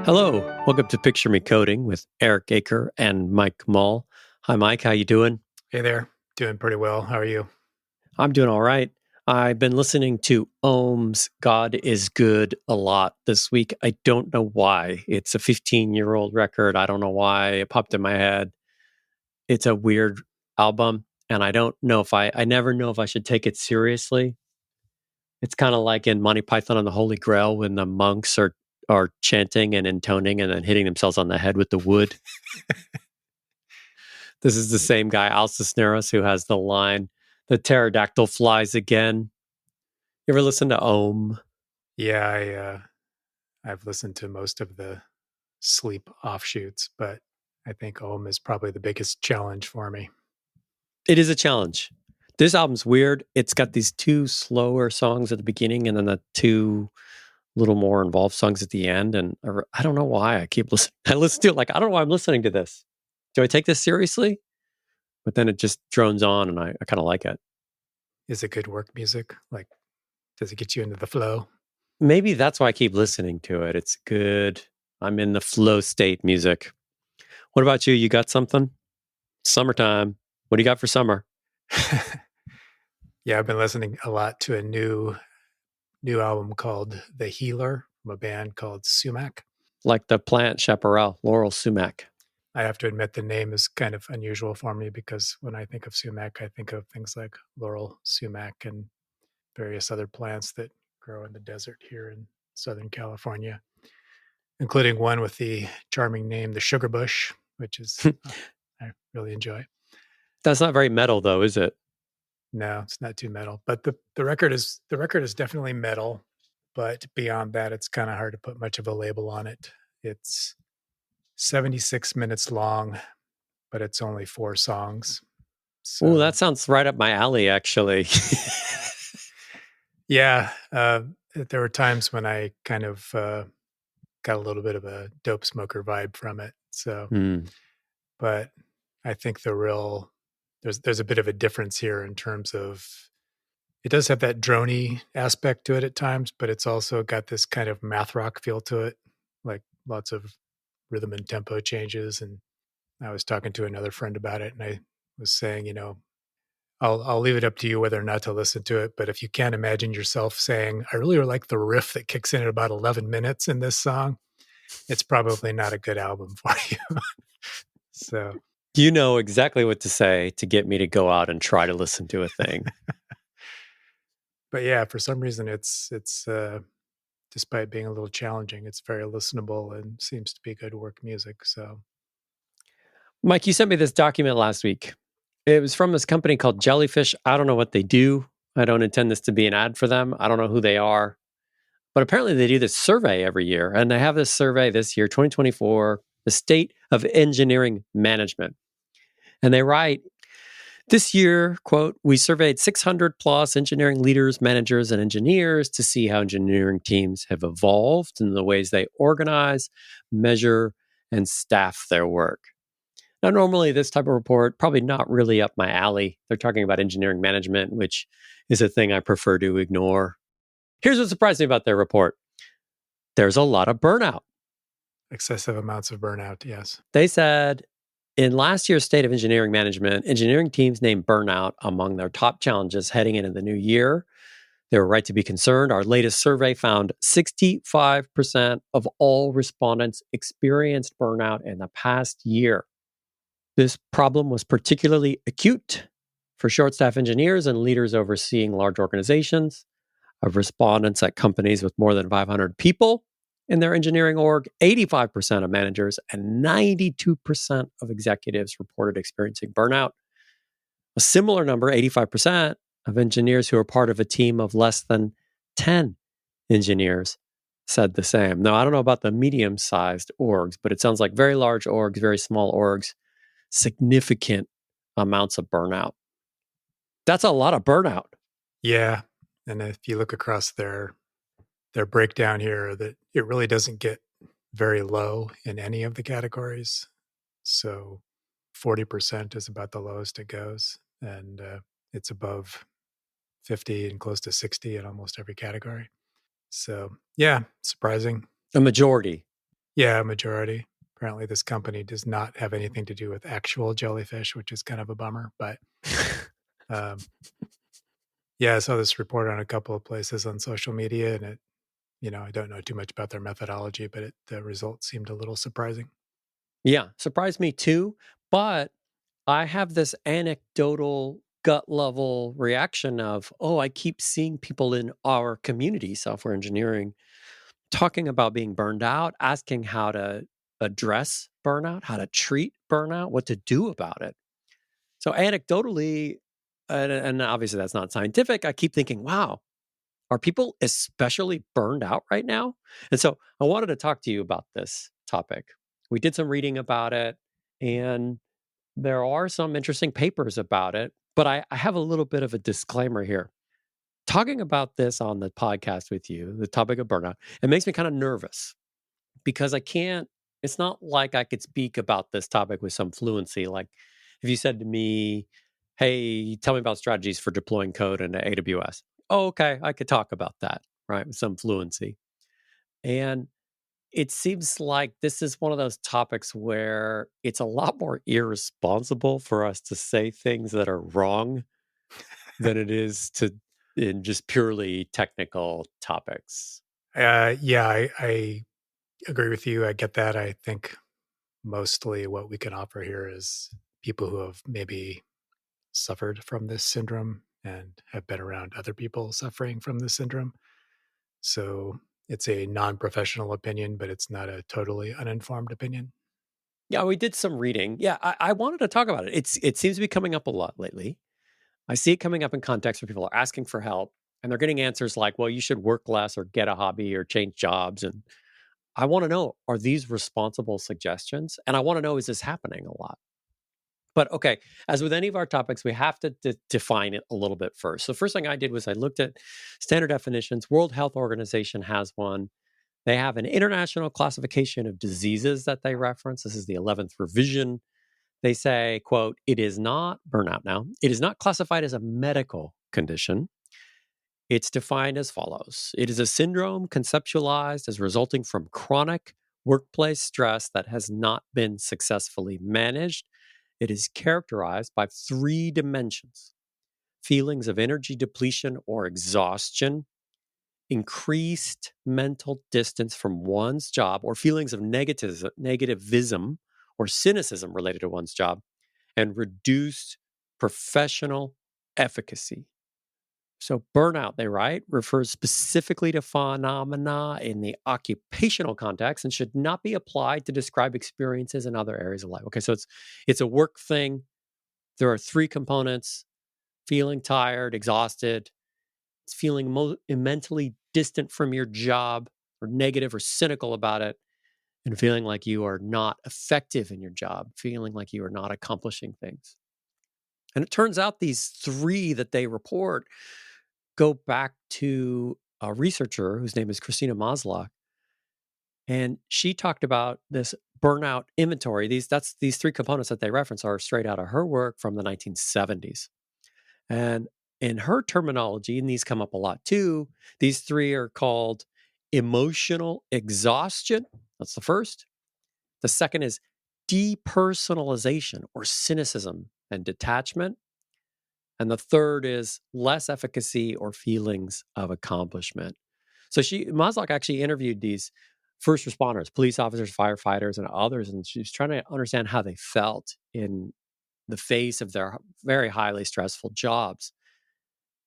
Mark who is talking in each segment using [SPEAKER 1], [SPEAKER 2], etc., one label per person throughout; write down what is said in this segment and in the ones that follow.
[SPEAKER 1] Hello, welcome to Picture Me Coding with Erik Aker and Mike Mull. Hi, Mike. How you doing?
[SPEAKER 2] Hey there. Doing pretty well. How are you?
[SPEAKER 1] I'm doing all right. I've been listening to Ohm's God is Good a lot this week. I don't know why. It's a 15-year-old record. I don't know why. It popped in my head. It's a weird album, and I don't know if I never know if I should take it seriously. It's kind of like in Monty Python and the Holy Grail when the monks are chanting and intoning and then hitting themselves on the head with the wood. This is the same guy, Al Cisneros, who has the line, "The pterodactyl flies again." You ever listen to Ohm?
[SPEAKER 2] Yeah, I've listened to most of the sleep offshoots, but I think Ohm is probably the biggest challenge for me.
[SPEAKER 1] It is a challenge. This album's weird. It's got these two slower songs at the beginning and then the two little more involved songs at the end. And I don't know why I keep listening. I listen to it like, I don't know why I'm listening to this. Do I take this seriously? But then it just drones on and I kind of like it.
[SPEAKER 2] Is it good work music? Like, does it get you into the flow?
[SPEAKER 1] Maybe that's why I keep listening to it. It's good. I'm in the flow state music. What about you? You got something? Summertime. What do you got for summer?
[SPEAKER 2] Yeah, I've been listening a lot to a new album called The Healer from a band called Sumac.
[SPEAKER 1] Like the plant chaparral, laurel sumac.
[SPEAKER 2] I have to admit the name is kind of unusual for me because when I think of sumac, I think of things like laurel sumac and various other plants that grow in the desert here in Southern California, including one with the charming name, the sugar bush, which is I really enjoy.
[SPEAKER 1] That's not very metal, though, is it?
[SPEAKER 2] No, it's not too metal, but the record is definitely metal. But beyond that, it's kind of hard to put much of a label on it. It's 76 minutes long, but it's only 4 songs.
[SPEAKER 1] Oh,
[SPEAKER 2] So
[SPEAKER 1] that sounds right up my alley, actually.
[SPEAKER 2] yeah, there were times when I kind of got a little bit of a dope smoker vibe from it. So,
[SPEAKER 1] Hmm.
[SPEAKER 2] but I think there's a bit of a difference here in terms of it does have that drony aspect to it at times, but it's also got this kind of math rock feel to it, like lots of rhythm and tempo changes. And I was talking to another friend about it, and I was saying, I'll leave it up to you whether or not to listen to it. But if you can't imagine yourself saying, I really like the riff that kicks in at about 11 minutes in this song, it's probably not a good album for you. So,
[SPEAKER 1] You know exactly what to say to get me to go out and try to listen to a thing.
[SPEAKER 2] but yeah, for some reason, it's despite being a little challenging, it's very listenable and seems to be good work music. So,
[SPEAKER 1] Mike, you sent me this document last week. It was from this company called Jellyfish. I don't know what they do. I don't intend this to be an ad for them. I don't know who they are. But apparently they do this survey every year. And they have this survey this year, 2024, the state of engineering management. And they write, this year, quote, we surveyed 600 plus engineering leaders, managers, and engineers to see how engineering teams have evolved in the ways they organize, measure, and staff their work. Now, normally this type of report, probably not really up my alley. They're talking about engineering management, which is a thing I prefer to ignore. Here's what surprised me about their report. There's a lot of burnout.
[SPEAKER 2] excessive amounts of burnout, yes.
[SPEAKER 1] They said in last year's State of Engineering Management, engineering teams named burnout among their top challenges heading into the new year. They were right to be concerned. Our latest survey found 65% of all respondents experienced burnout in the past year. This problem was particularly acute for short staff engineers and leaders overseeing large organizations. Of respondents at companies with more than 500 people in their engineering org, 85% of managers and 92% of executives reported experiencing burnout. A similar number, 85%, of engineers who are part of a team of less than 10 engineers said the same. Now, I don't know about the medium sized orgs, but it sounds like very large orgs, very small orgs, significant amounts of burnout. That's a lot of burnout.
[SPEAKER 2] Yeah. And if you look across their breakdown here, that it really doesn't get very low in any of the categories. So 40% is about the lowest it goes. And it's above 50 and close to 60 in almost every category. So, yeah, surprising.
[SPEAKER 1] A majority.
[SPEAKER 2] Yeah, majority. Apparently, this company does not have anything to do with actual jellyfish, which is kind of a bummer. But um, yeah, I saw this report on a couple of places on social media, and I don't know too much about their methodology, but the results seemed a little surprising.
[SPEAKER 1] Yeah, surprised me too. But I have this anecdotal gut level reaction of, oh, I keep seeing people in our community, software engineering, talking about being burned out, asking how to address burnout, how to treat burnout, what to do about it. So, anecdotally, and obviously that's not scientific, I keep thinking, wow, are people especially burned out right now? And so I wanted to talk to you about this topic. We did some reading about it, and there are some interesting papers about it, but I have a little bit of a disclaimer here. Talking about this on the podcast with you, the topic of burnout, it makes me kind of nervous because I can't, it's not like I could speak about this topic with some fluency. Like if you said to me, hey, tell me about strategies for deploying code into AWS. Oh, okay, I could talk about that, right, with some fluency. And it seems like this is one of those topics where it's a lot more irresponsible for us to say things that are wrong than it is to in just purely technical topics.
[SPEAKER 2] Yeah, I agree with you. I get that. I think mostly what we can offer here is people who have maybe suffered from this syndrome and have been around other people suffering from this syndrome. So it's a non professional opinion, but it's not a totally uninformed opinion.
[SPEAKER 1] Yeah, we did some reading. Yeah, I wanted to talk about it. It seems to be coming up a lot lately. I see it coming up in context where people are asking for help and they're getting answers like, well, you should work less or get a hobby or change jobs. And I want to know, are these responsible suggestions? And I want to know, is this happening a lot? But okay, as with any of our topics, we have to define it a little bit first. So, first thing I did was I looked at standard definitions. World Health Organization has one. They have an international classification of diseases that they reference. This is the 11th revision. They say, quote, it is not burnout now. It is not classified as a medical condition. It's defined as follows. It is a syndrome conceptualized as resulting from chronic workplace stress that has not been successfully managed. It is characterized by three dimensions: feelings of energy depletion or exhaustion, increased mental distance from one's job, or feelings of negativism or cynicism related to one's job, and reduced professional efficacy. So, burnout, they write, refers specifically to phenomena in the occupational context and should not be applied to describe experiences in other areas of life. Okay, so it's a work thing. There are three components: feeling tired, exhausted, it's feeling mentally distant from your job or negative or cynical about it, and feeling like you are not effective in your job, feeling like you are not accomplishing things. And it turns out these three that they report go back to a researcher whose name is Christina Maslach. And she talked about this burnout inventory. These three components that they reference are straight out of her work from the 1970s. And in her terminology, and these come up a lot too, these three are called emotional exhaustion. That's the first. The second is depersonalization or cynicism and detachment. And the third is less efficacy or feelings of accomplishment. So Maslach actually interviewed these first responders, police officers, firefighters, and others, and she was trying to understand how they felt in the face of their very highly stressful jobs.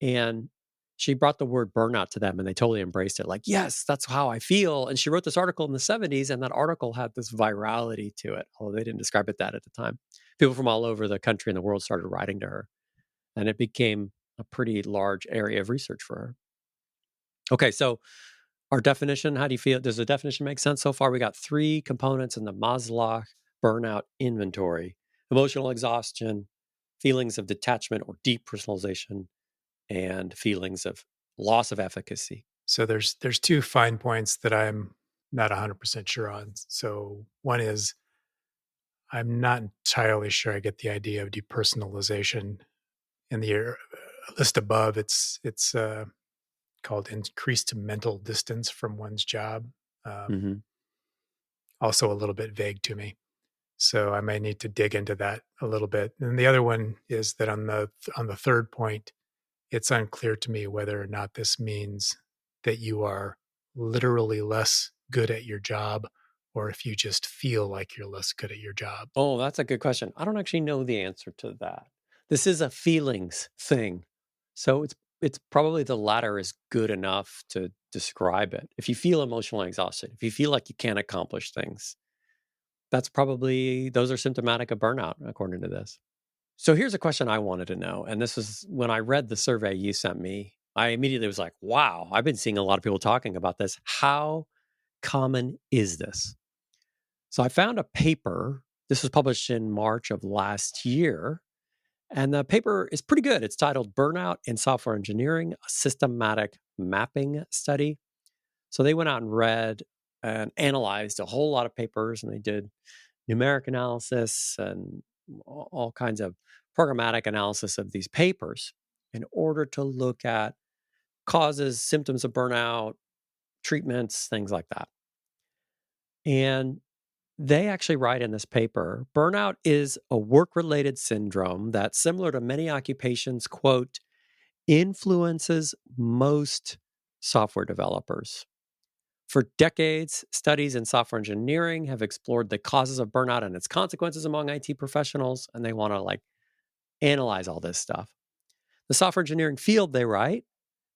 [SPEAKER 1] And she brought the word burnout to them and they totally embraced it. Like, yes, that's how I feel. And she wrote this article in the 70s, and that article had this virality to it, although they didn't describe it that at the time. People from all over the country and the world started writing to her, and it became a pretty large area of research for her. Okay, so our definition, how do you feel? Does the definition make sense so far? We got three components in the Maslach burnout inventory: emotional exhaustion, feelings of detachment or depersonalization, and feelings of loss of efficacy.
[SPEAKER 2] So there's two fine points that I'm not 100% sure on. So one is I'm not entirely sure I get the idea of depersonalization. In the list above, it's called increased mental distance from one's job. Um,
[SPEAKER 1] Mhm.
[SPEAKER 2] also a little bit vague to me. So I may need to dig into that a little bit. And the other one is that on the third point, it's unclear to me whether or not this means that you are literally less good at your job or if you just feel like you're less good at your job.
[SPEAKER 1] Oh, that's a good question. I don't actually know the answer to that. This is a feelings thing. So it's probably the latter is good enough to describe it. If you feel emotionally exhausted, if you feel like you can't accomplish things, that's probably those are symptomatic of burnout according to this. So here's a question I wanted to know, and this was when I read the survey you sent me, I immediately was like, wow, I've been seeing a lot of people talking about this. How common is this? So I found a paper. This was published in March of last year. And the paper is pretty good. It's titled Burnout in Software Engineering, a Systematic Mapping Study. So they went out and read and analyzed a whole lot of papers, and they did numeric analysis and all kinds of programmatic analysis of these papers in order to look at causes, symptoms of burnout, treatments, things like that. And they actually write in this paper, burnout is a work-related syndrome that, similar to many occupations, quote, influences most software developers. For decades, studies in software engineering have explored the causes of burnout and its consequences among IT professionals, and they want to analyze all this stuff. The software engineering field, they write,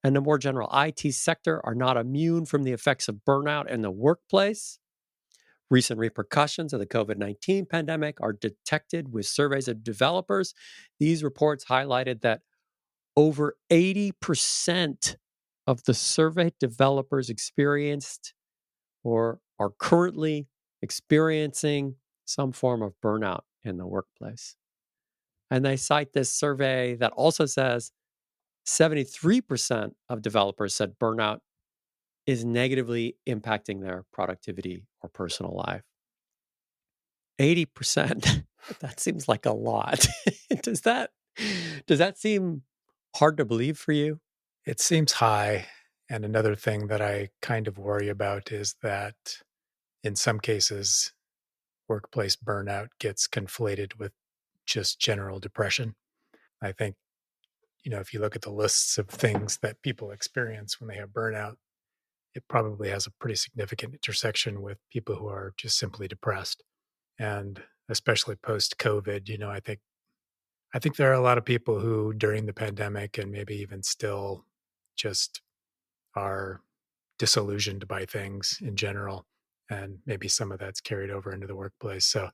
[SPEAKER 1] and the more general IT sector are not immune from the effects of burnout in the workplace. Recent repercussions of the COVID-19 pandemic are detected with surveys of developers. These reports highlighted that over 80% of the surveyed developers experienced or are currently experiencing some form of burnout in the workplace. And they cite this survey that also says 73% of developers said burnout is negatively impacting their productivity or personal life. 80%. That seems like a lot. does that does that seem hard to believe for you?
[SPEAKER 2] It seems high. And another thing that I kind of worry about is that in some cases, workplace burnout gets conflated with just general depression. I think, if you look at the lists of things that people experience when they have burnout, it probably has a pretty significant intersection with people who are just simply depressed. And especially post COVID, I think there are a lot of people who during the pandemic and maybe even still just are disillusioned by things in general. And maybe some of that's carried over into the workplace. So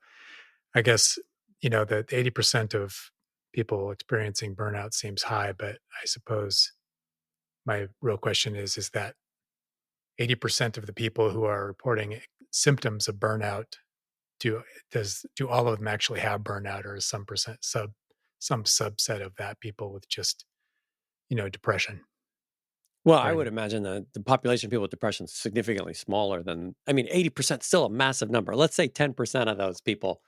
[SPEAKER 2] I guess, that 80% of people experiencing burnout seems high, but I suppose my real question is that 80% of the people who are reporting symptoms of burnout, do all of them actually have burnout, or is some subset of that people with just, depression?
[SPEAKER 1] Well, I
[SPEAKER 2] Or
[SPEAKER 1] would imagine that the population of people with depression is significantly smaller than 80% is still a massive number. Let's say 10% of those people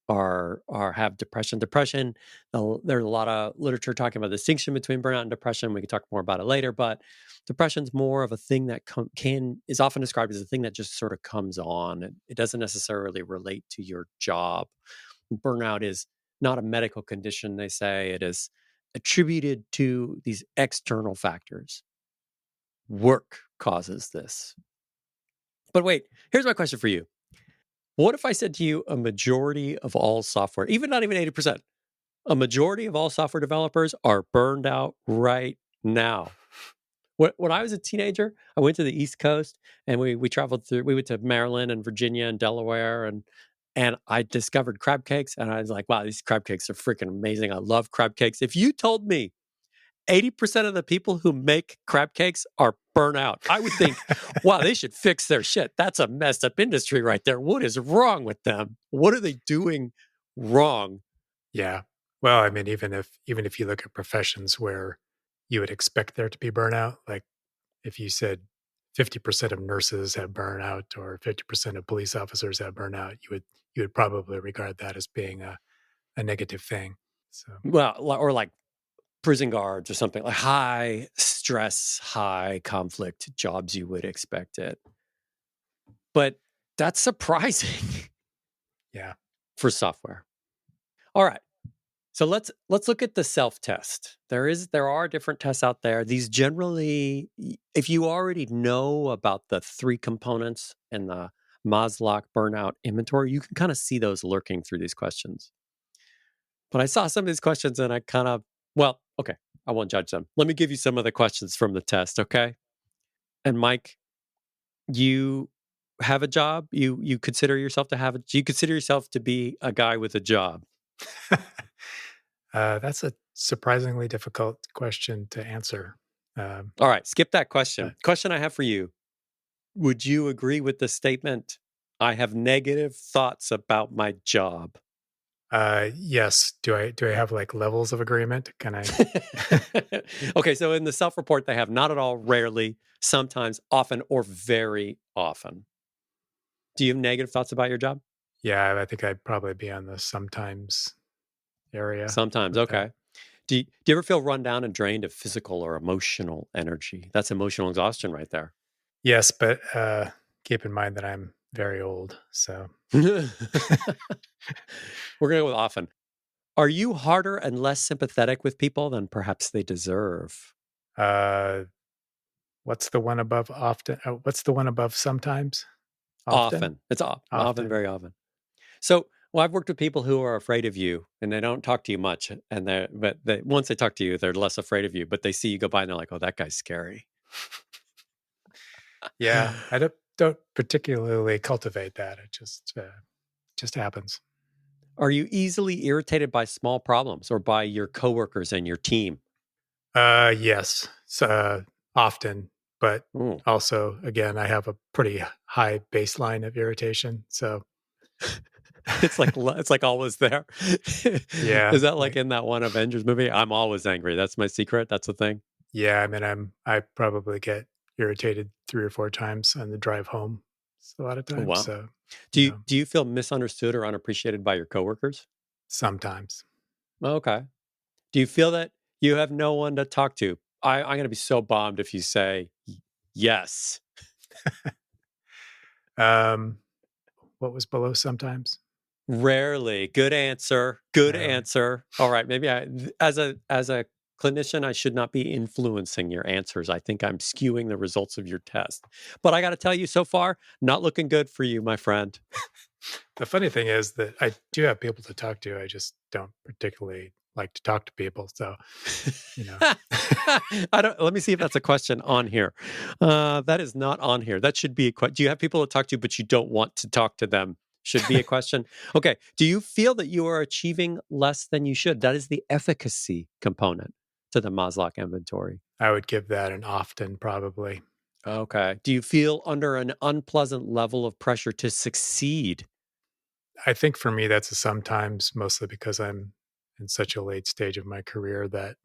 [SPEAKER 1] are have depression. Depression, there's a lot of literature talking about the distinction between burnout and depression. We can talk more about it later, but depression's more of a thing that is often described as a thing that just sort of comes on. It doesn't necessarily relate to your job. Burnout is not a medical condition, they say. It is attributed to these external factors. Work causes this. But wait, here's my question for you. What if I said to you a majority of all software, even not even 80%, a majority of all software developers are burned out right now? When I was a teenager, I went to the East Coast and we traveled through, we went to Maryland and Virginia and Delaware and I discovered crab cakes and I was like, wow, these crab cakes are freaking amazing. I love crab cakes. If you told me 80% of the people who make crab cakes are burnout, I would think, wow, they should fix their shit. That's a messed up industry right there. What is wrong with them? What are they doing wrong?
[SPEAKER 2] yeah. Well, I mean, even if you look at professions where you would expect there to be burnout, like if you said 50% of nurses have burnout or 50% of police officers have burnout, you would probably regard that as being a negative thing. So
[SPEAKER 1] Well, or like prison guards or something like high stress, high conflict jobs, you would expect it. But That's surprising
[SPEAKER 2] Yeah.
[SPEAKER 1] for software. All right. So let's look at the self-test. There are different tests out there. These generally, if you already know about the three components in the Maslow burnout inventory, you can kind of see those lurking through these questions. But I saw some of these questions and I kind of, well, okay, I won't judge them. Let me give you some of the questions from the test, okay? And Mike, you have a job. You consider yourself to have. You consider yourself to be a guy with a job.
[SPEAKER 2] That's a surprisingly difficult question to answer. Um,
[SPEAKER 1] All right, skip that question.
[SPEAKER 2] but
[SPEAKER 1] Question I have for you: would you agree with the statement? I have negative thoughts about my job.
[SPEAKER 2] yes, do I have like levels of agreement? Can I?
[SPEAKER 1] Okay, so in the self-report, they have not at all, rarely, sometimes, often, or very often. Do you have negative thoughts about your job?
[SPEAKER 2] Yeah, I think I'd probably be on the sometimes area
[SPEAKER 1] Sometimes.
[SPEAKER 2] with that.
[SPEAKER 1] Okay. Do you ever feel run down and drained of physical or emotional energy? That's emotional exhaustion right there.
[SPEAKER 2] Yes, but keep in mind that I'm very old, so
[SPEAKER 1] We're going to go with often. Are you harder and less sympathetic with people than perhaps they deserve?
[SPEAKER 2] uh, what's the one above often? What's the one above sometimes? Often,
[SPEAKER 1] Often. It's often,
[SPEAKER 2] often.
[SPEAKER 1] very often. So, well, I've worked with people who are afraid of you and they don't talk to you much. And once they talk to you, they're less afraid of you, but they see you go by and they're like, oh, that guy's scary.
[SPEAKER 2] Yeah, I don't particularly cultivate that. It just happens.
[SPEAKER 1] Are you easily irritated by small problems or by your coworkers and your team?
[SPEAKER 2] Yes, often, but
[SPEAKER 1] Ooh.
[SPEAKER 2] also, again, I have a pretty high baseline of irritation. So,
[SPEAKER 1] It's like always there.
[SPEAKER 2] yeah,
[SPEAKER 1] Is that like
[SPEAKER 2] like,
[SPEAKER 1] in that one Avengers movie? I'm always angry. That's my secret. That's the thing.
[SPEAKER 2] yeah, I mean, I probably get irritated 3 or 4 times on the drive home a lot of
[SPEAKER 1] Oh,
[SPEAKER 2] times.
[SPEAKER 1] wow.
[SPEAKER 2] So,
[SPEAKER 1] Do
[SPEAKER 2] you
[SPEAKER 1] you
[SPEAKER 2] know,
[SPEAKER 1] do you feel misunderstood or unappreciated by your coworkers?
[SPEAKER 2] sometimes.
[SPEAKER 1] Okay. Do you feel that you have no one to talk to? I'm going to be so bummed if you say yes.
[SPEAKER 2] Um, what was below sometimes?
[SPEAKER 1] Rarely. Good answer. Good
[SPEAKER 2] Rarely.
[SPEAKER 1] answer. All right. Maybe as a clinician, I should not be influencing your answers. I think I'm skewing the results of your test. But I got to tell you, so far, not looking good for you, my friend.
[SPEAKER 2] The funny thing is that I do have people to talk to. I just don't particularly like to talk to people. So, you know,
[SPEAKER 1] I don't. Let me see if that's a question on here. That is not on here. That should be a question. Do you have people to talk to, but you don't want to talk to them? Should be a question. Okay. Do you feel that you are achieving less than you should? That is the efficacy component to the Maslow inventory.
[SPEAKER 2] I would give that an often probably.
[SPEAKER 1] Okay. Do you feel under an unpleasant level of pressure to succeed?
[SPEAKER 2] I think for me, that's a sometimes, mostly because I'm in such a late stage of my career that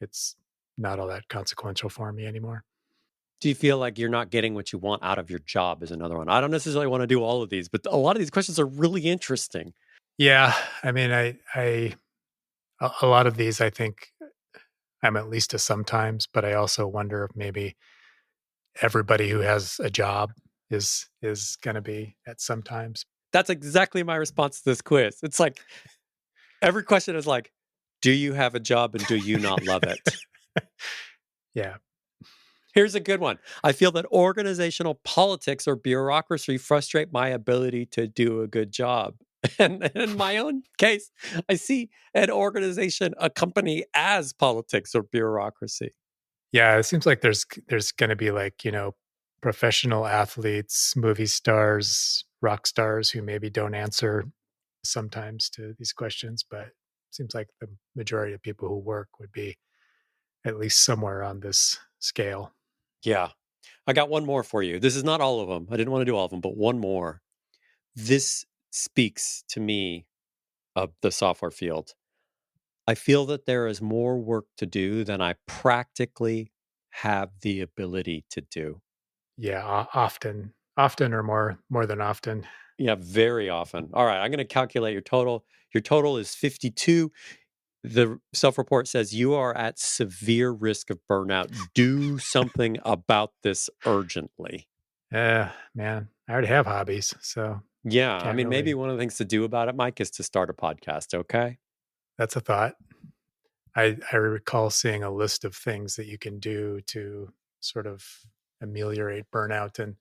[SPEAKER 2] it's not all that consequential for me anymore.
[SPEAKER 1] Do you feel like you're not getting what you want out of your job? Is another one. I don't necessarily want to do all of these, but a lot of these questions are really interesting.
[SPEAKER 2] Yeah, I mean, a lot of these, I think I'm at least a sometimes, but I also wonder if maybe everybody who has a job is going to be at sometimes.
[SPEAKER 1] That's exactly my response to this quiz. It's like every question is like, do you have a job and do you not love it?
[SPEAKER 2] Yeah,
[SPEAKER 1] Here's a good one. I feel that organizational politics or bureaucracy frustrate my ability to do a good job. And in my own case, I see an organization, a company as politics or bureaucracy.
[SPEAKER 2] yeah. It seems like there's going to be like professional athletes, movie stars, rock stars who maybe don't answer sometimes to these questions, but it seems like the majority of people who work would be at least somewhere on this scale.
[SPEAKER 1] Yeah. I got one more for you. This is not all of them. I didn't want to do all of them, but one more. This speaks to me of the software field. I feel that there is more work to do than I practically have the ability to do.
[SPEAKER 2] Yeah, often or more than often.
[SPEAKER 1] Yeah, very often. All right, I'm going to calculate your total. Your total is 52. The self report says you are at severe risk of burnout. Do something about this urgently.
[SPEAKER 2] Man. I already have hobbies, so
[SPEAKER 1] Yeah, I
[SPEAKER 2] can't
[SPEAKER 1] mean, maybe
[SPEAKER 2] really.
[SPEAKER 1] one of the things to do about it, Mike, is to start a podcast, okay?
[SPEAKER 2] That's a thought. I recall seeing a list of things that you can do to sort of ameliorate burnout, and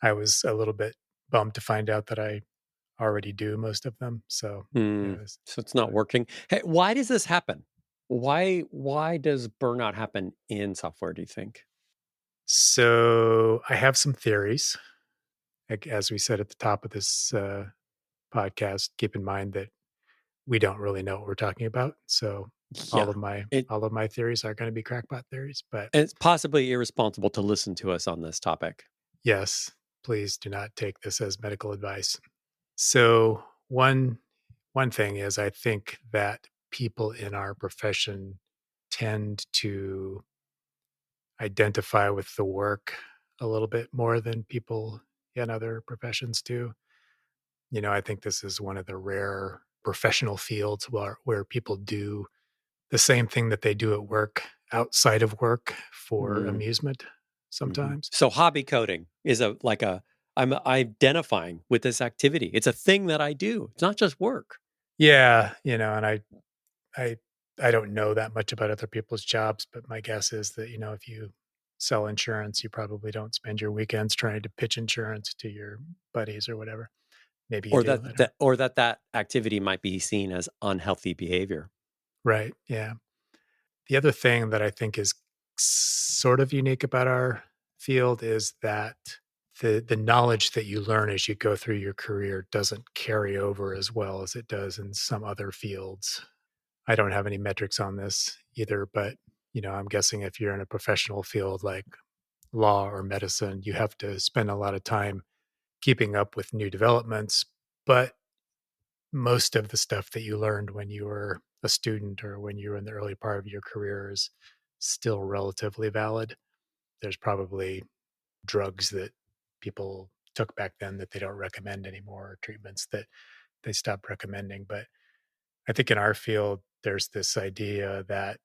[SPEAKER 2] I was a little bit bummed to find out that I already do most of them. So,
[SPEAKER 1] Hmm,
[SPEAKER 2] it was,
[SPEAKER 1] so it's not
[SPEAKER 2] uh,
[SPEAKER 1] working. Hey, why does this happen? Why does burnout happen in software, do you think?
[SPEAKER 2] so I have some theories. Like, as we said at the top of this podcast, keep in mind that we don't really know what we're talking about. So
[SPEAKER 1] Yeah. It
[SPEAKER 2] all of my theories are going to be crackpot theories. But
[SPEAKER 1] it's possibly irresponsible to listen to us on this topic.
[SPEAKER 2] yes, please do not take this as medical advice. So one thing is I think that people in our profession tend to identify with the work a little bit more than people in other professions do. I think this is one of the rare professional fields where people do the same thing that they do at work outside of work for
[SPEAKER 1] Mm,
[SPEAKER 2] amusement
[SPEAKER 1] mhm.
[SPEAKER 2] sometimes.
[SPEAKER 1] So hobby coding is I'm identifying with this activity. It's a thing that I do. It's not just work.
[SPEAKER 2] Yeah, and I I don't know that much about other people's jobs, but my guess is that, if you sell insurance, you probably don't spend your weekends trying to pitch insurance to your buddies or whatever. Maybe you
[SPEAKER 1] Or
[SPEAKER 2] do, I don't know.
[SPEAKER 1] that activity might be seen as unhealthy behavior.
[SPEAKER 2] Right, yeah. The other thing that I think is sort of unique about our field is that the knowledge that you learn as you go through your career doesn't carry over as well as it does in some other fields. I don't have any metrics on this either, but I'm guessing if you're in a professional field like law or medicine, you have to spend a lot of time keeping up with new developments. But most of the stuff that you learned when you were a student or when you were in the early part of your career is still relatively valid. There's probably drugs that people took back then that they don't recommend anymore, or treatments that they stopped recommending. But I think in our field, there's this idea that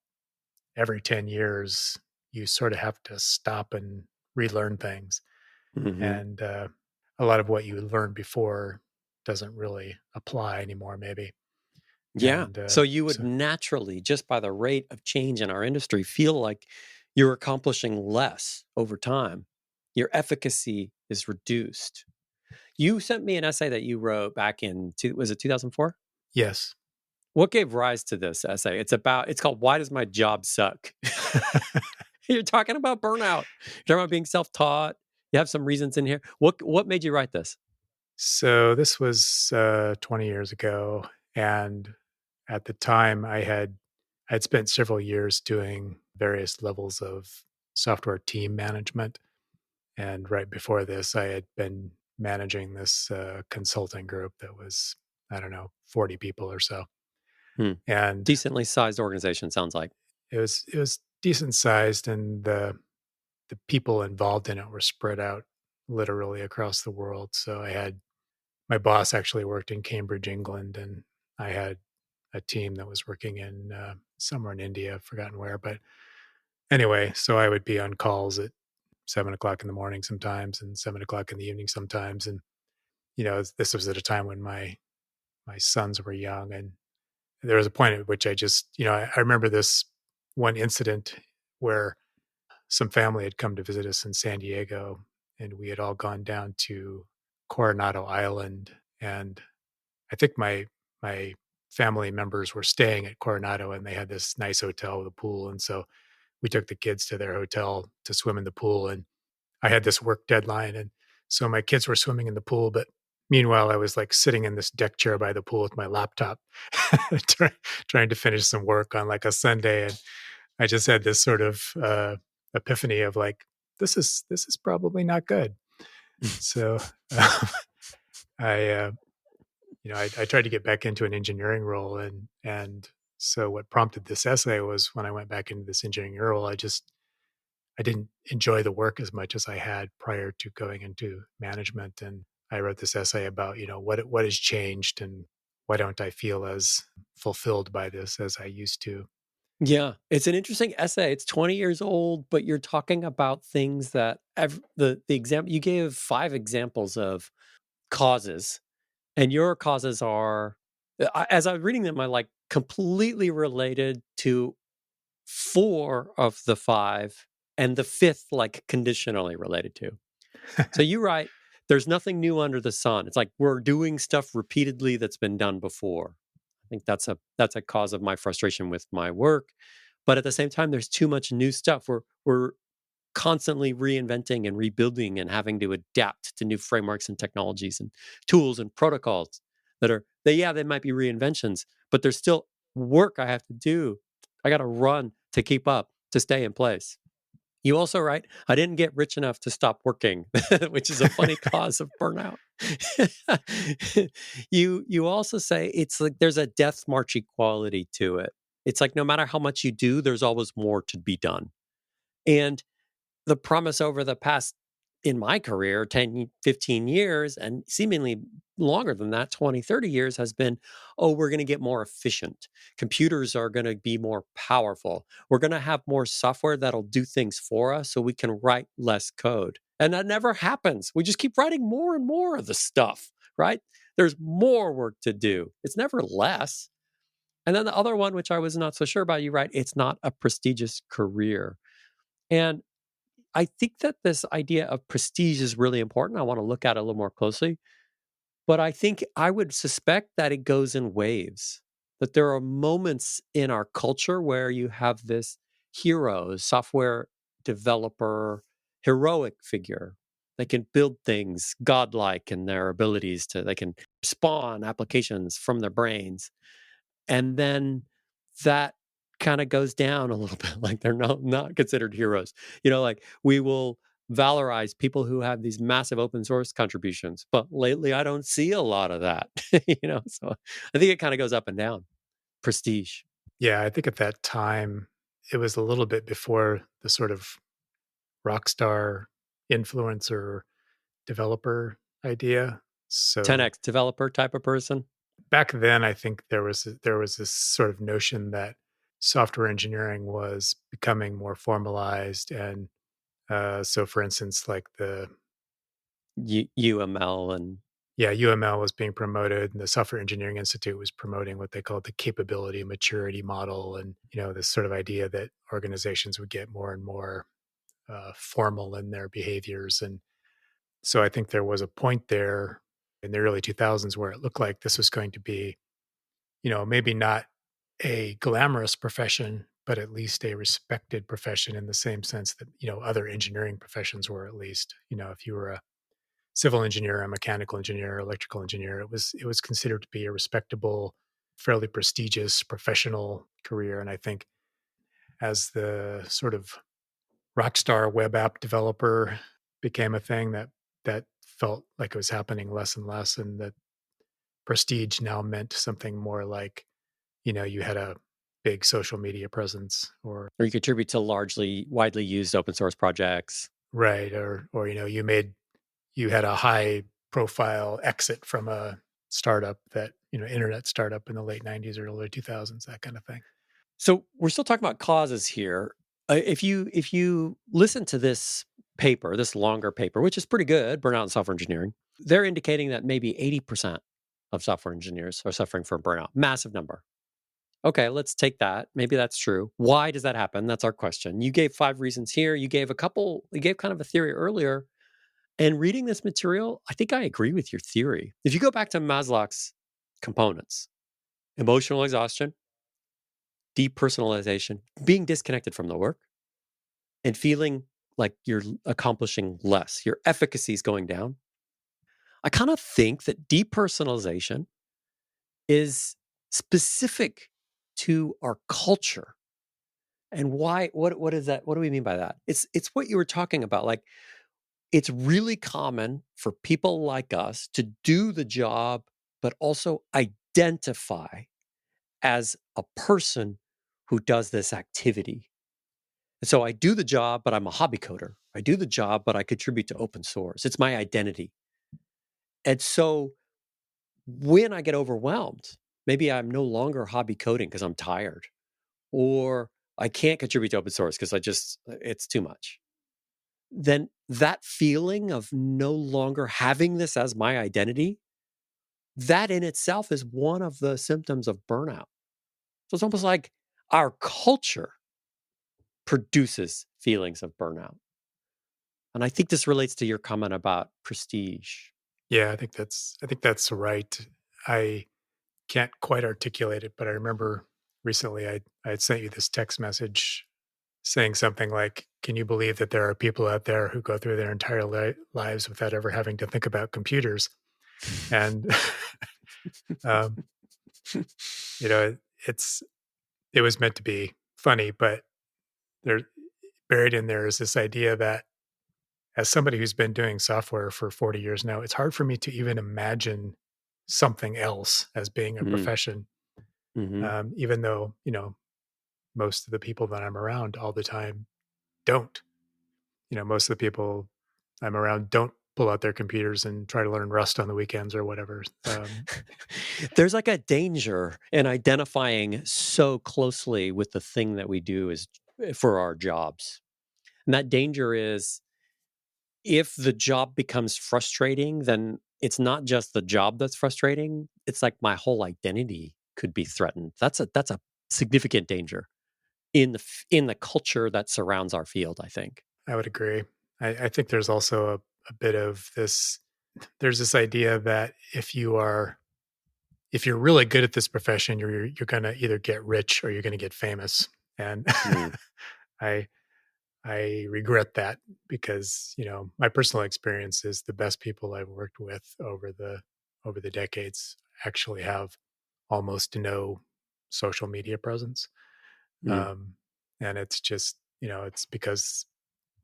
[SPEAKER 2] every 10 years, you sort of have to stop and relearn things.
[SPEAKER 1] Mhm.
[SPEAKER 2] And a lot of what you learned before doesn't really apply anymore, maybe.
[SPEAKER 1] Yeah.
[SPEAKER 2] And
[SPEAKER 1] So you would
[SPEAKER 2] so,
[SPEAKER 1] naturally, just by the rate of change in our industry, feel like you're accomplishing less over time. Your efficacy is reduced. You sent me an essay that you wrote back was it 2004?
[SPEAKER 2] yes.
[SPEAKER 1] What gave rise to this essay? It's called Why Does My Job Suck? You're talking about burnout. You're talking about being self-taught. You have some reasons in here. What made you write this?
[SPEAKER 2] So this was 20 years ago. And at the time, I'd spent several years doing various levels of software team management. And right before this, I had been managing this consulting group that was, I don't know, 40 people or so.
[SPEAKER 1] Hmm.
[SPEAKER 2] And
[SPEAKER 1] Decently sized organization sounds like.
[SPEAKER 2] it was decent sized, and the people involved in it were spread out literally across the world. So I had my boss actually worked in Cambridge, England, and I had a team that was working in somewhere in India, I've forgotten where. But anyway, so I would be on calls at 7 o'clock in the morning sometimes, and 7 o'clock in the evening sometimes. And this was at a time when my sons were young, and there was a point at which I just, I remember this one incident where some family had come to visit us in San Diego, and we had all gone down to Coronado Island, and I think my family members were staying at Coronado, and they had this nice hotel with a pool, and so we took the kids to their hotel to swim in the pool, and I had this work deadline, and so my kids were swimming in the pool, but meanwhile, I was like sitting in this deck chair by the pool with my laptop, try, trying to finish some work on like a Sunday, and I just had this sort of epiphany of like, this is probably not good. So I I tried to get back into an engineering role, and so what prompted this essay was when I went back into this engineering role, I didn't enjoy the work as much as I had prior to going into management, and I wrote this essay about what has changed and why don't I feel as fulfilled by this as I used to.
[SPEAKER 1] Yeah, it's an interesting essay. It's 20 years old, but you're talking about things that the example you gave 5 examples of causes, and your causes are as I was reading them, I like completely related to 4 of the 5, and the 5th like conditionally related to. So you write, there's nothing new under the sun. It's like we're doing stuff repeatedly that's been done before. I think that's a cause of my frustration with my work. But at the same time, there's too much new stuff. We're constantly reinventing and rebuilding and having to adapt to new frameworks and technologies and tools and protocols they might be reinventions, but there's still work I have to do. I got to run to keep up, to stay in place. You also write, I didn't get rich enough to stop working, which is a funny cause of burnout. You also say it's like there's a death marchy quality to it. It's like no matter how much you do, there's always more to be done. And the promise over the past in my career 10, 15 years and seemingly longer than that 20, 30 years has been, oh, we're going to get more efficient, computers are going to be more powerful, we're going to have more software that'll do things for us so we can write less code. And that never happens. We just keep writing more and more of the stuff, right? There's more work to do, it's never less. And then the other one, which I was not so sure about, you write, it's not a prestigious career. And I think that this idea of prestige is really important. I want to look at it a little more closely. But I think I would suspect that it goes in waves, that there are moments in our culture where you have this hero, software developer, heroic figure. They can build things godlike in their abilities to, they can spawn applications from their brains. And then that kind of goes down a little bit, like they're not considered heroes. Like we will valorize people who have these massive open source contributions, but lately I don't see a lot of that. So I think it kind of goes up and down. Prestige.
[SPEAKER 2] Yeah, I think at that time, it was a little bit before the sort of rock star influencer developer idea. So
[SPEAKER 1] 10x developer type of person.
[SPEAKER 2] back then, I think there was this sort of notion that software engineering was becoming more formalized, and so for instance, like the
[SPEAKER 1] UML and
[SPEAKER 2] yeah, UML was being promoted, and the Software Engineering Institute was promoting what they called the capability maturity model, and this sort of idea that organizations would get more and more formal in their behaviors. And so I think there was a point there in the early 2000s where it looked like this was going to be, maybe not a glamorous profession, but at least a respected profession in the same sense that, other engineering professions were. At least, if you were a civil engineer, a mechanical engineer, electrical engineer, it was considered to be a respectable, fairly prestigious professional career. And I think as the sort of rockstar web app developer became a thing, that felt like it was happening less and less, and that prestige now meant something more like, you had a big social media presence,
[SPEAKER 1] or you contribute to largely widely used open source projects.
[SPEAKER 2] right, or you had a high profile exit from a startup, that internet startup in the late 90s or early 2000s, that kind of thing.
[SPEAKER 1] So we're still talking about causes here. If you listen to this paper, this longer paper, which is pretty good, Burnout in Software Engineering, they're indicating that maybe 80% of software engineers are suffering from burnout. Massive number. Okay, let's take that. Maybe that's true. Why does that happen? That's our question. You gave 5 reasons here. You gave kind of a theory earlier. And reading this material, I think I agree with your theory. If you go back to Maslow's components, emotional exhaustion, depersonalization, being disconnected from the work, and feeling like you're accomplishing less, your efficacy is going down. I kind of think that depersonalization is specific to our culture. And why? What is that? What do we mean by that? It's what you were talking about. Like it's really common for people like us to do the job, but also identify as a person who does this activity. And so I do the job, but I'm a hobby coder. I do the job, but I contribute to open source. It's my identity. And so when I get overwhelmed, maybe I'm no longer hobby coding because I'm tired, or I can't contribute to open source because it's too much. Then that feeling of no longer having this as my identity, that in itself is one of the symptoms of burnout. So it's almost like our culture produces feelings of burnout. And I think this relates to your comment about prestige.
[SPEAKER 2] Yeah, I think that's right. I can't quite articulate it, but I remember recently I had sent you this text message saying something like, "Can you believe that there are people out there who go through their entire lives without ever having to think about computers?" And um, you know, it's it was meant to be funny, but there buried in there is this idea that as somebody who's been doing software for 40 years now, it's hard for me to even imagine something else as being a
[SPEAKER 1] Mm,
[SPEAKER 2] profession,
[SPEAKER 1] hmm
[SPEAKER 2] even though most of the people that I'm around all the time don't. Most of the people I'm around don't pull out their computers and try to learn Rust on the weekends or whatever.
[SPEAKER 1] There's like a danger in identifying so closely with the thing that we do is for our jobs. And that danger is if the job becomes frustrating, then it's not just the job that's frustrating. It's like my whole identity could be threatened. That's a significant danger in the culture that surrounds our field, I think.
[SPEAKER 2] I would agree. I think there's also a bit of this. There's this idea that if you're really good at this profession, you're going to either get rich or you're going to get famous. And
[SPEAKER 1] Mm,
[SPEAKER 2] I I regret that because, my personal experience is the best people I've worked with over the decades actually have almost no social media presence.
[SPEAKER 1] mm,
[SPEAKER 2] Um, and it's just, it's because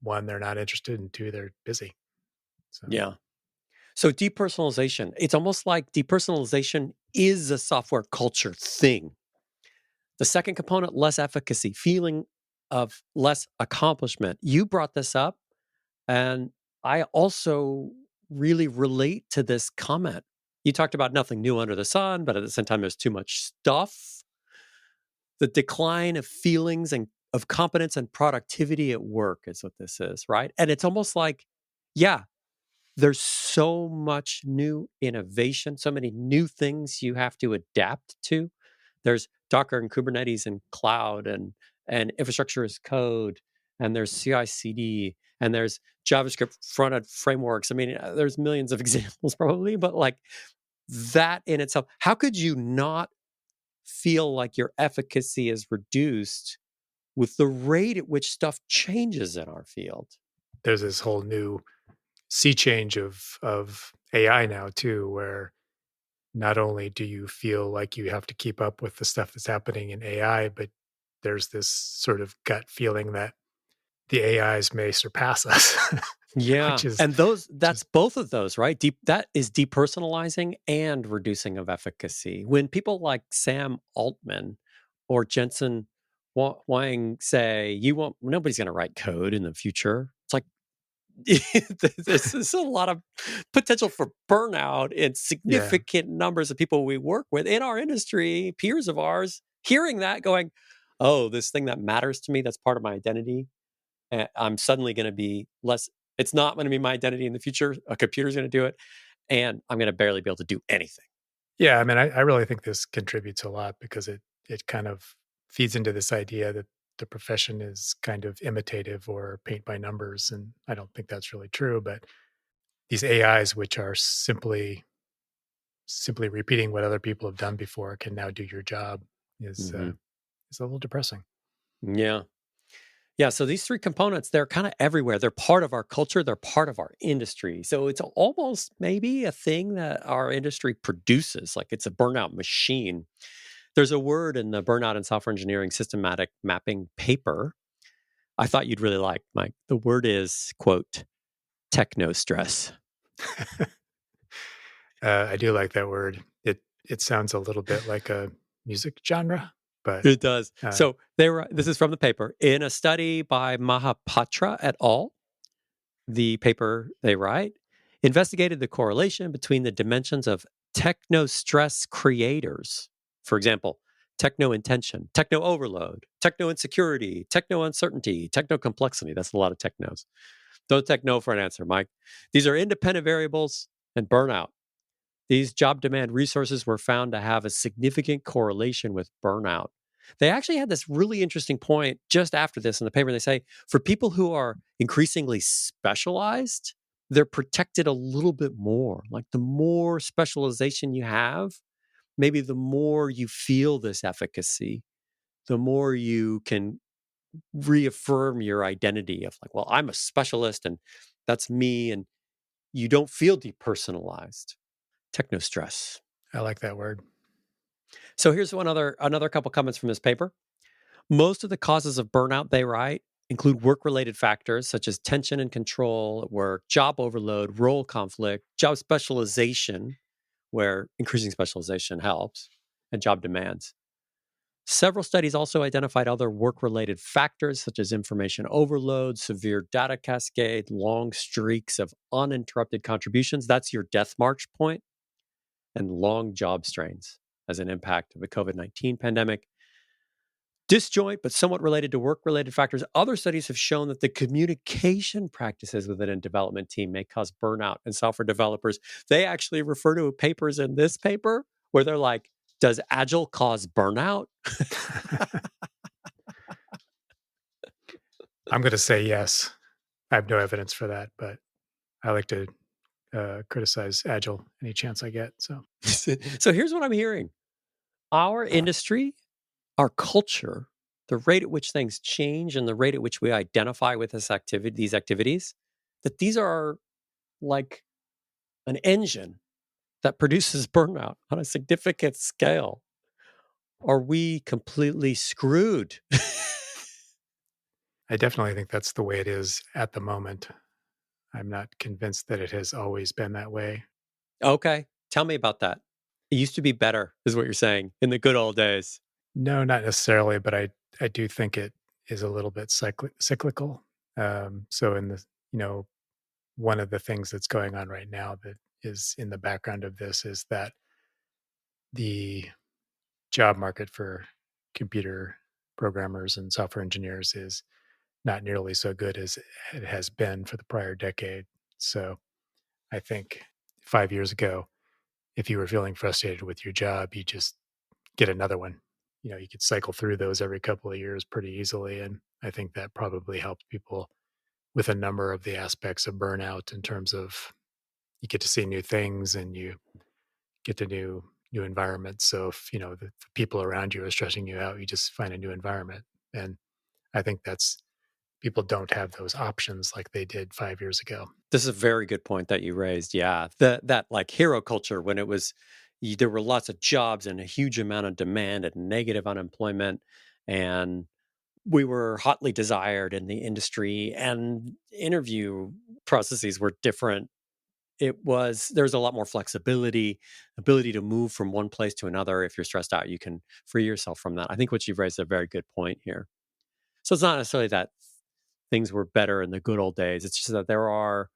[SPEAKER 2] one, they're not interested, and two, they're busy. So
[SPEAKER 1] yeah. So depersonalization, it's almost like depersonalization is a software culture thing. The second component, less efficacy, feeling of less accomplishment. You brought this up, and I also really relate to this comment. You talked about nothing new under the sun, but at the same time, there's too much stuff. The decline of feelings and of competence and productivity at work is what this is, right? And it's almost like, yeah, there's so much new innovation, so many new things you have to adapt to. There's Docker and Kubernetes and cloud and infrastructure as code, and there's CI/CD, and there's JavaScript front end frameworks. I mean, there's millions of examples probably, but like that in itself, how could you not feel like your efficacy is reduced with the rate at which stuff changes in our field?
[SPEAKER 2] there's this whole new sea change of AI now too, where not only do you feel like you have to keep up with the stuff that's happening in AI, but there's this sort of gut feeling that the AIs may surpass us,
[SPEAKER 1] Yeah,
[SPEAKER 2] which is
[SPEAKER 1] and those that's
[SPEAKER 2] just
[SPEAKER 1] both of those, right? That is depersonalizing and reducing of efficacy. When people like Sam Altman or Jensen Huang say, "You won't, nobody's going to write code in the future," it's like this is a lot of potential for burnout in
[SPEAKER 2] yeah.
[SPEAKER 1] significant numbers of people we work with in our industry, peers of ours, hearing that, going, "Oh, this thing that matters to me, that's part of my identity." I'm suddenly going to be less, it's not going to be my identity in the future. A computer's going to do it. And I'm going to barely be able to do anything.
[SPEAKER 2] Yeah, I mean, I really think this contributes a lot because it kind of feeds into this idea that the profession is kind of imitative or paint by numbers, and I don't think that's really true, but these AIs, which are simply repeating what other people have done before, can now do your job is
[SPEAKER 1] Hmm
[SPEAKER 2] is a little depressing.
[SPEAKER 1] Yeah. Yeah. So these three components, they're kind of everywhere. They're part of our culture, they're part of our industry. So it's almost maybe a thing that our industry produces, like it's a burnout machine. There's a word in the Burnout in Software Engineering Systematic Mapping paper I thought you'd really like, Mike. The word is, quote, techno stress.
[SPEAKER 2] I do like that word. It sounds a little bit like a music genre, but
[SPEAKER 1] It does.
[SPEAKER 2] uh,
[SPEAKER 1] So they were. This is from the paper in a study by Mahapatra et al. The paper they write investigated the correlation between the dimensions of techno stress creators. For example, techno intention, techno overload, techno insecurity, techno uncertainty, techno complexity. That's a lot of technos. Don't take no for an answer, Mike. These are independent variables and burnout. These job demand resources were found to have a significant correlation with burnout. They actually had this really interesting point just after this in the paper. They say for people who are increasingly specialized, they're protected a little bit more. Like the more specialization you have, maybe the more you feel this efficacy, the more you can reaffirm your identity of like, well, I'm a specialist and that's me. And you don't feel depersonalized. Techno stress.
[SPEAKER 2] I like that word.
[SPEAKER 1] So here's another couple comments from this paper. Most of the causes of burnout, they write, include work-related factors such as tension and control at work, job overload, role conflict, job specialization, where increasing specialization helps, and job demands. Several studies also identified other work-related factors such as information overload, severe data cascade, long streaks of uninterrupted contributions. That's your death march point, and long job strains as an impact of the COVID-19 pandemic. Disjoint, but somewhat related to work-related factors, other studies have shown that the communication practices within a development team may cause burnout in software developers. They actually refer to papers in this paper where they're like, does Agile cause burnout?
[SPEAKER 2] I'm going to say yes. I have no evidence for that, but I like to criticize Agile any chance I get. So
[SPEAKER 1] So here's what I'm hearing. Our industry, our culture, the rate at which things change and the rate at which we identify with these activities, that these are like an engine that produces burnout on a significant scale. Are we completely screwed?
[SPEAKER 2] I definitely think that's the way it is at the moment. I'm not convinced that it has always been that way.
[SPEAKER 1] Okay, tell me about that. It used to be better, is what you're saying, in the good old days.
[SPEAKER 2] No, not necessarily, but I do think it is a little bit cyclical. So in the one of the things that's going on right now that is in the background of this is that the job market for computer programmers and software engineers is not nearly so good as it has been for the prior decade. So I think 5 years ago, if you were feeling frustrated with your job, you just get another one. You could cycle through those every couple of years pretty easily. And I think that probably helped people with a number of the aspects of burnout in terms of you get to see new things and you get to new environments. So if the people around you are stressing you out, you just find a new environment. And I think that's people don't have those options like they did 5 years ago.
[SPEAKER 1] This is a very good point that you raised. Yeah. That like hero culture when it was, there were lots of jobs and a huge amount of demand and negative unemployment. And we were hotly desired in the industry and interview processes were different. There's a lot more flexibility, ability to move from one place to another. If you're stressed out, you can free yourself from that. I think what you've raised is a very good point here. So it's not necessarily that things were better in the good old days. It's just that there are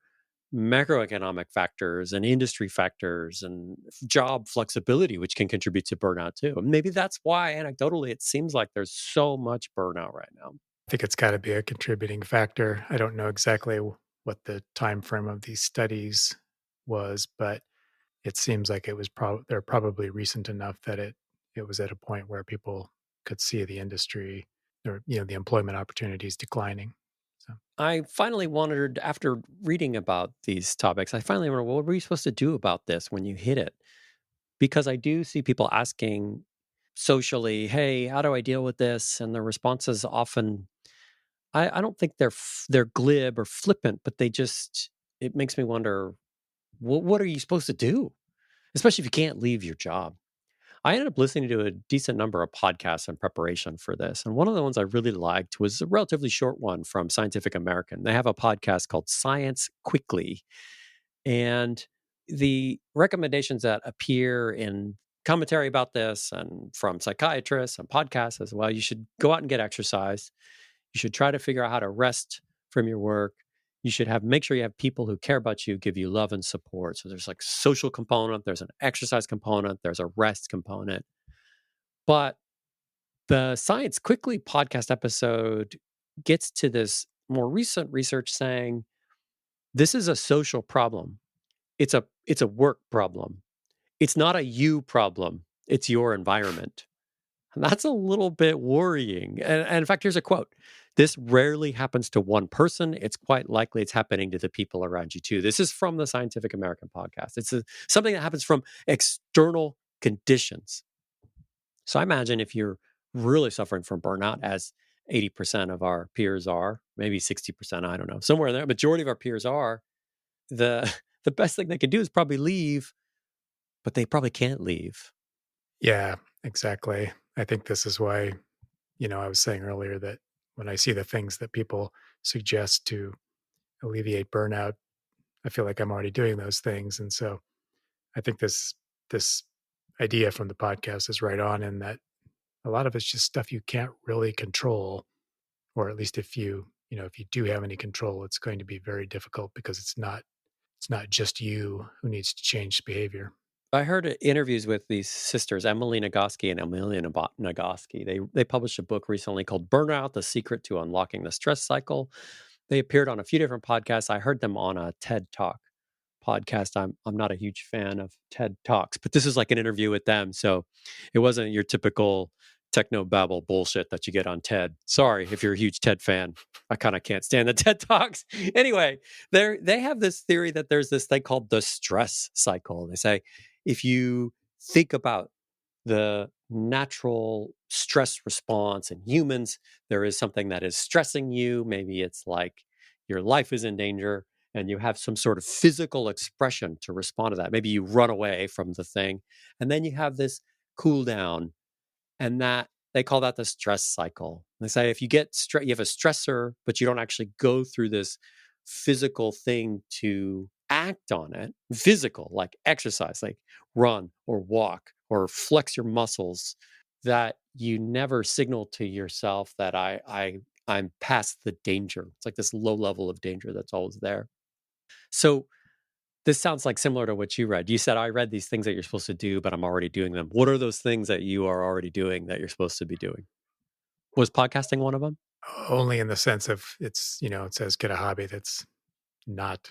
[SPEAKER 1] macroeconomic factors and industry factors and job flexibility, which can contribute to burnout too. And maybe that's why, anecdotally, it seems like there's so much burnout right now.
[SPEAKER 2] I think it's got to be a contributing factor. I don't know exactly what the time frame of these studies was, but it seems like it was they're probably recent enough that it was at a point where people could see the industry or the employment opportunities declining. So
[SPEAKER 1] I finally wondered, after reading about these topics, I finally wondered, well, what were you supposed to do about this when you hit it? Because I do see people asking socially, hey, how do I deal with this? And the responses often, I don't think they're glib or flippant, but it makes me wonder, what are you supposed to do? Especially if you can't leave your job. I ended up listening to a decent number of podcasts in preparation for this. And one of the ones I really liked was a relatively short one from Scientific American. They have a podcast called Science Quickly. And the recommendations that appear in commentary about this and from psychiatrists and podcasts as well, you should go out and get exercise. You should try to figure out how to rest from your work. You should make sure you have people who care about you, give you love and support. So there's like social component, there's an exercise component, there's a rest component. But The Science Quickly podcast episode gets to this more recent research saying this is a social problem. It's a work problem. It's not a you problem. It's your environment. And that's a little bit worrying. And in fact, here's a quote. This rarely happens to one person. It's quite likely it's happening to the people around you too. This is from the Scientific American podcast. Something that happens from external conditions. So I imagine if you're really suffering from burnout, as 80% of our peers are, maybe 60%, I don't know, somewhere in there, majority of our peers are, the the best thing they can do is probably leave, but they probably can't leave.
[SPEAKER 2] Yeah, exactly. I think this is why, I was saying earlier that when I see the things that people suggest to alleviate burnout, I feel like I'm already doing those things. And so I think this idea from the podcast is right on in that a lot of it's just stuff you can't really control, or at least if you do have any control, it's going to be very difficult because it's not just you who needs to change behavior.
[SPEAKER 1] I heard interviews with these sisters, Emily Nagoski and Amelia Nagoski. They published a book recently called Burnout: The Secret to Unlocking the Stress Cycle. They appeared on a few different podcasts. I heard them on a TED Talk podcast. I'm not a huge fan of TED Talks, but this is like an interview with them, so it wasn't your typical techno babble bullshit that you get on TED. Sorry if you're a huge TED fan. I kind of can't stand the TED Talks. Anyway, they have this theory that there's this thing called the stress cycle. They say if you think about the natural stress response in humans, there is something that is stressing you. Maybe it's like your life is in danger and you have some sort of physical expression to respond to that. Maybe you run away from the thing and then you have this cool down, and that they call that the stress cycle. They say if you get you have a stressor, but you don't actually go through this physical thing to act on it, physical, like exercise, like run or walk or flex your muscles, that you never signal to yourself that I'm past the danger. It's like this low level of danger that's always there. So this sounds like similar to what you read. You said, I read these things that you're supposed to do, but I'm already doing them. What are those things that you are already doing that you're supposed to be doing? Was podcasting one of them?
[SPEAKER 2] Only in the sense of it says get a hobby that's not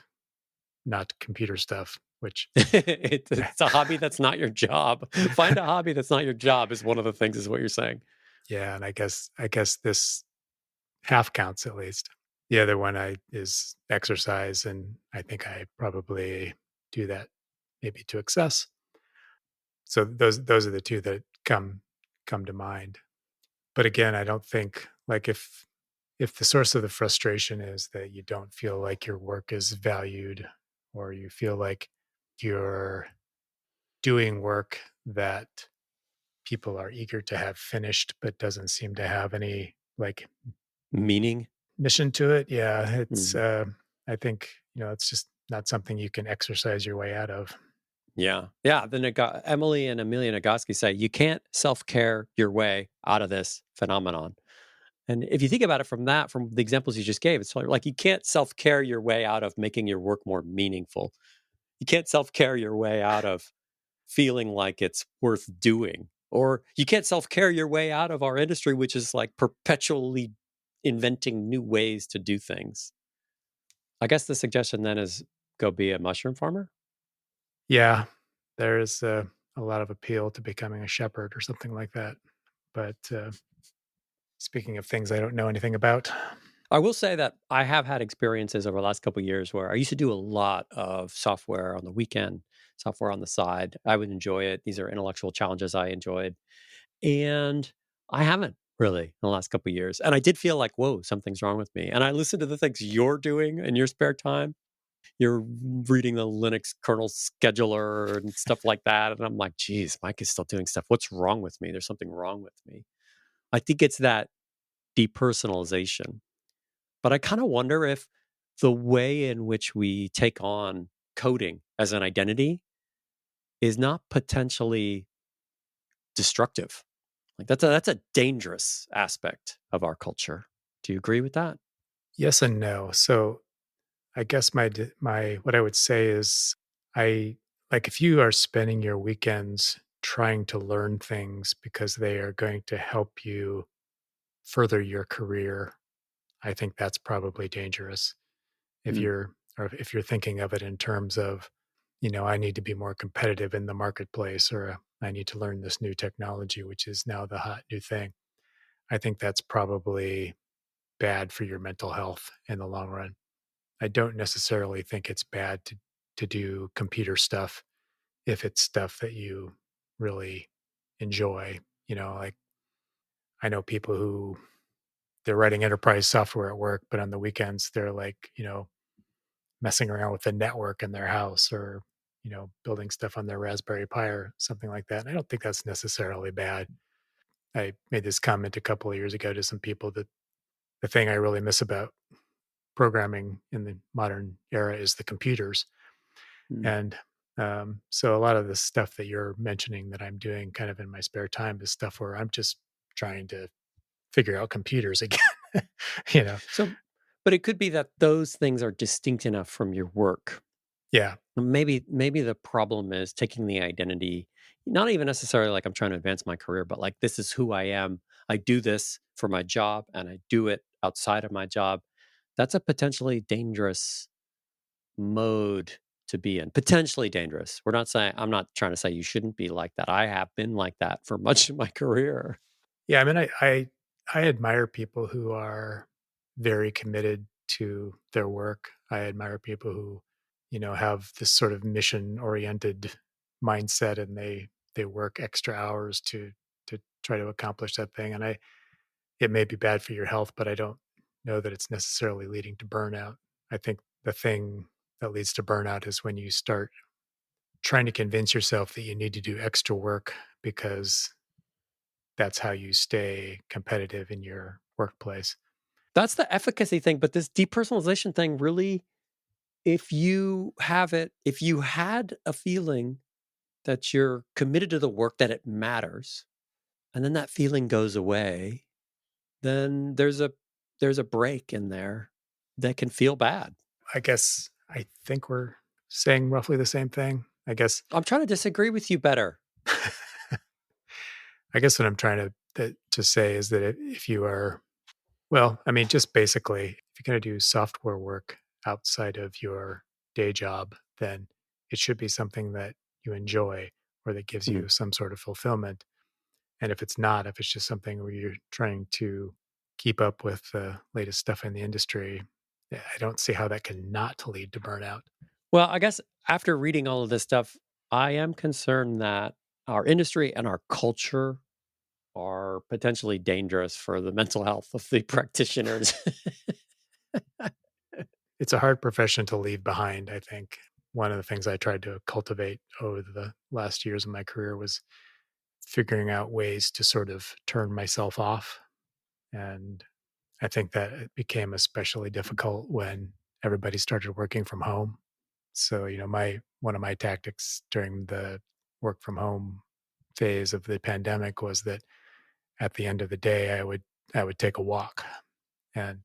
[SPEAKER 2] computer stuff, which
[SPEAKER 1] It's a hobby that's not your job. Find a hobby that's not your job is one of the things, is what you're saying.
[SPEAKER 2] yeah, and I guess this half counts at least. The other one I is exercise, and I think I probably do that maybe to excess. So those are the two that come to mind. But again, I don't think like if the source of the frustration is that you don't feel like your work is valued, or you feel like you're doing work that people are eager to have finished but doesn't seem to have any like
[SPEAKER 1] Meaning?
[SPEAKER 2] mission to it, yeah, it's
[SPEAKER 1] Mm,
[SPEAKER 2] I think it's just not something you can exercise your way out of.
[SPEAKER 1] yeah. Yeah. Emily and Amelia Nagoski say you can't self care your way out of this phenomenon. And if you think about it from the examples you just gave, it's like you can't self care your way out of making your work more meaningful. You can't self care your way out of feeling like it's worth doing. Or you can't self care your way out of our industry, which is like perpetually inventing new ways to do things. I guess the suggestion then is go be a mushroom farmer.
[SPEAKER 2] Yeah, there's a lot of appeal to becoming a shepherd or something like that. But speaking of things I don't know anything about.
[SPEAKER 1] I will say that I have had experiences over the last couple of years where I used to do a lot of software on the weekend, software on the side. I would enjoy it. These are intellectual challenges I enjoyed. And I haven't really in the last couple of years. And I did feel like, whoa, something's wrong with me. And I listened to the things you're doing in your spare time. You're reading the Linux kernel scheduler and stuff like that. And I'm like, geez, Mike is still doing stuff. What's wrong with me? There's something wrong with me. I think it's that depersonalization. But I kind of wonder if the way in which we take on coding as an identity is not potentially destructive. Like that's a dangerous aspect of our culture. Do you agree with that?
[SPEAKER 2] Yes and no. So I guess my what I would say is I like if you are spending your weekends trying to learn things because they are going to help you further your career, I think that's probably dangerous. If
[SPEAKER 1] Mm,
[SPEAKER 2] you're or if you're thinking of it in terms of, I need to be more competitive in the marketplace, or I need to learn this new technology, which is now the hot new thing. I think that's probably bad for your mental health in the long run. I don't necessarily think it's bad to do computer stuff if it's stuff that you really enjoy. Like I know people who they're writing enterprise software at work, but on the weekends they're like, messing around with the network in their house or, building stuff on their Raspberry Pi or something like that. And I don't think that's necessarily bad. I made this comment a couple of years ago to some people that the thing I really miss about programming in the modern era is the computers.
[SPEAKER 1] mm.
[SPEAKER 2] And so a lot of the stuff that you're mentioning that I'm doing kind of in my spare time is stuff where I'm just trying to figure out computers again. you know,
[SPEAKER 1] So, but it could be that those things are distinct enough from your work.
[SPEAKER 2] yeah,
[SPEAKER 1] Maybe the problem is taking the identity, not even necessarily like I'm trying to advance my career, but like this is who I am. I do this for my job and I do it outside of my job. That's a potentially dangerous mode to be in. Potentially dangerous. I'm not trying to say you shouldn't be like that. I have been like that for much of my career.
[SPEAKER 2] yeah. I mean, I admire people who are very committed to their work. I admire people who, have this sort of mission oriented mindset, and they work extra hours to try to accomplish that thing. And it may be bad for your health, but I don't know that it's necessarily leading to burnout. I think the thing that leads to burnout is when you start trying to convince yourself that you need to do extra work because that's how you stay competitive in your workplace.
[SPEAKER 1] That's the efficacy thing, but this depersonalization thing really, if you had a feeling that you're committed to the work, that it matters, and then that feeling goes away, then there's a break in there that can feel bad.
[SPEAKER 2] I guess I think we're saying roughly the same thing. I guess
[SPEAKER 1] I'm trying to disagree with you better.
[SPEAKER 2] I guess what I'm trying to say is that if you are, well, I mean, just basically, if you're going to do software work outside of your day job, then it should be something that you enjoy or that gives
[SPEAKER 1] Mm.
[SPEAKER 2] you some sort of fulfillment. And if it's not, if it's just something where you're trying to keep up with the latest stuff in the industry, I don't see how that can not lead to burnout.
[SPEAKER 1] Well, I guess after reading all of this stuff, I am concerned that our industry and our culture are potentially dangerous for the mental health of the practitioners.
[SPEAKER 2] It's a hard profession to leave behind, I think. One of the things I tried to cultivate over the last years of my career was figuring out ways to sort of turn myself off. And I think that it became especially difficult when everybody started working from home. So, my one of my tactics during the work from home phase of the pandemic was that at the end of the day I would take a walk. And,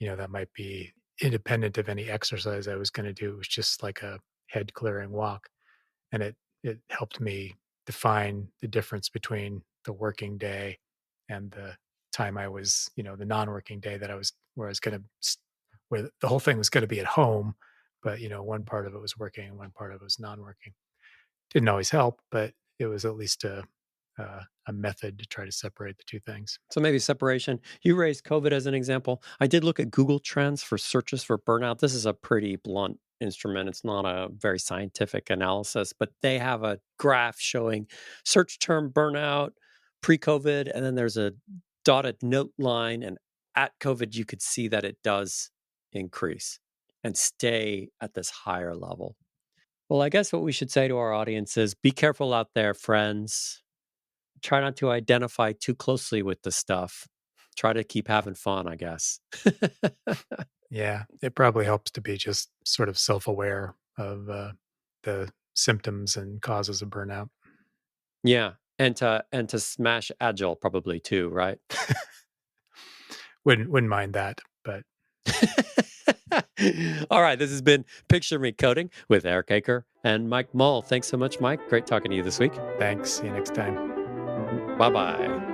[SPEAKER 2] that might be independent of any exercise I was going to do. It was just like a head clearing walk. And it helped me define the difference between the working day and the time I was, the non-working day that I was where I was going to where the whole thing was going to be at home, but one part of it was working and one part of it was non-working. Didn't always help, but it was at least a method to try to separate the two things.
[SPEAKER 1] So maybe separation. You raised COVID as an example. I did look at Google Trends for searches for burnout. This is a pretty blunt instrument. It's not a very scientific analysis, but they have a graph showing search term burnout pre-COVID, and then there's a dotted note line. And at COVID, you could see that it does increase and stay at this higher level. Well, I guess what we should say to our audience is be careful out there, friends. Try not to identify too closely with the stuff. Try to keep having fun, I guess.
[SPEAKER 2] Yeah, it probably helps to be just sort of self-aware of the symptoms and causes of burnout.
[SPEAKER 1] Yeah, and to smash agile probably too, right?
[SPEAKER 2] Wouldn't mind that, but
[SPEAKER 1] All right, this has been Picture Me Coding with Eric Aker and Mike Mull. Thanks so much, Mike. Great talking to you this week.
[SPEAKER 2] Thanks. See you next time.
[SPEAKER 1] Bye bye.